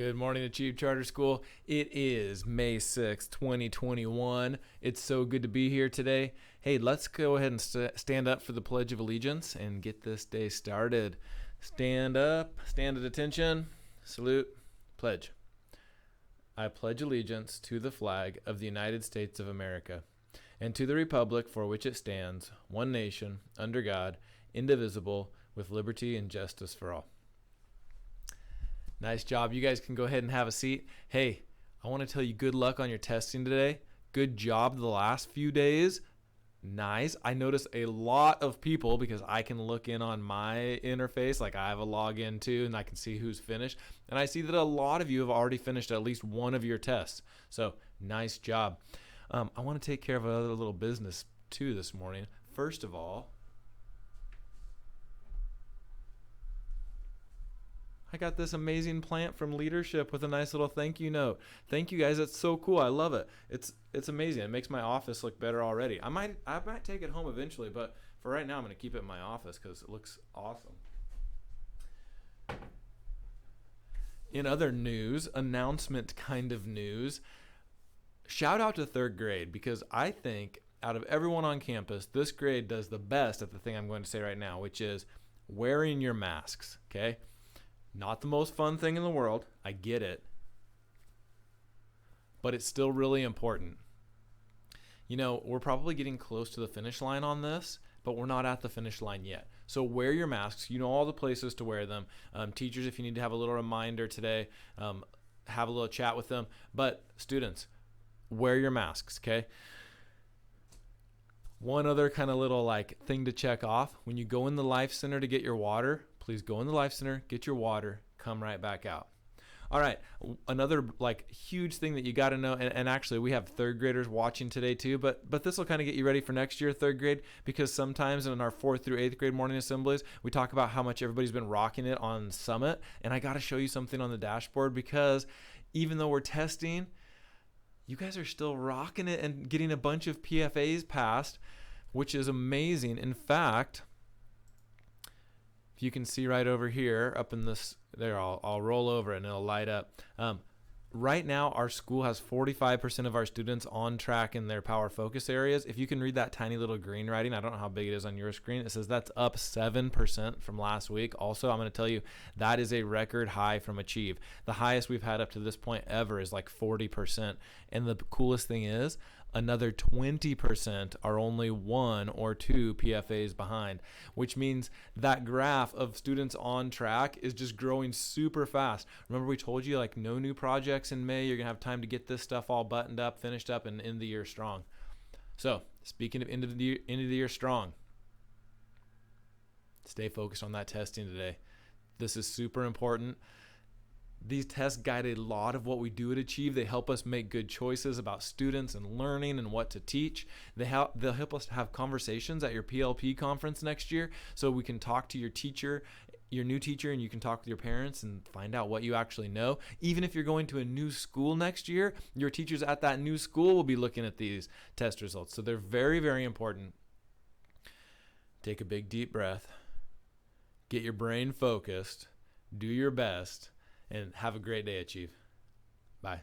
Good morning, Achieve Charter School. It is May 6th, 2021. It's so good to be here today. Hey, let's go ahead and stand up for the Pledge of Allegiance and get this day started. Stand up, stand at attention, salute, pledge. I pledge allegiance to the flag of the United States of America and to the republic for which it stands, one nation, under God, indivisible, with liberty and justice for all. Nice job. You guys can go ahead and have a seat. Hey, I want to tell you good luck on your testing today. Good job the last few days. Nice. I noticed a lot of people, because I can look in on my interface, like I have a login too, and I can see who's finished. And I see that a lot of you have already finished at least one of your tests. So nice job. I want to take care of another little business too this morning. First of all, I got this amazing plant from Leadership with a nice little thank you note. Thank you guys. That's so cool. I love it. It's amazing. It makes my office look better already. I might take it home eventually, but for right now I'm going to keep it in my office because it looks awesome. In other news, announcement kind of news, shout out to third grade, because I think out of everyone on campus, this grade does the best at the thing I'm going to say right now, which is wearing your masks, okay? Not the most fun thing in the world. I get it. But it's still really important. You know, we're probably getting close to the finish line on this, but we're not at the finish line yet. So wear your masks. You know all the places to wear them. Teachers, if you need to have a little reminder today, have a little chat with them. But students, wear your masks, okay? One other kind of little thing to check off. When you go in the Life Center to get your water, please go in the Life Center, get your water, come right back out. All right, another huge thing that you got to know, and actually we have third graders watching today too, but this will kind of get you ready for next year, third grade, because sometimes in our 4th through 8th grade morning assemblies, we talk about how much everybody's been rocking it on Summit, and I got to show you something on the dashboard, because even though we're testing, you guys are still rocking it and getting a bunch of PFAs passed, which is amazing. In fact, if you can see right over here, up in this, there, I'll roll over it and it'll light up. Right now, our school has 45% of our students on track in their power focus areas. If you can read that tiny little green writing, I don't know how big it is on your screen. It says that's up 7% from last week. Also, I'm going to tell you that is a record high from Achieve. The highest we've had up to this point ever is 40%. And the coolest thing is, another 20% are only 1 or 2 PFAs behind, which means that graph of students on track is just growing super fast. Remember we told you no new projects in May. You're going to have time to get this stuff all buttoned up, finished up, and end the year strong. So speaking of end of the year strong, stay focused on that testing today. This is super important. These tests guide a lot of what we do at Achieve. They help us make good choices about students and learning and what to teach. They'll help us have conversations at your PLP conference next year, so we can talk to your teacher, your new teacher, and you can talk with your parents and find out what you actually know. Even if you're going to a new school next year, your teachers at that new school will be looking at these test results. So they're very, very important. Take a big deep breath. Get your brain focused. Do your best. And have a great day, Achieve. Bye.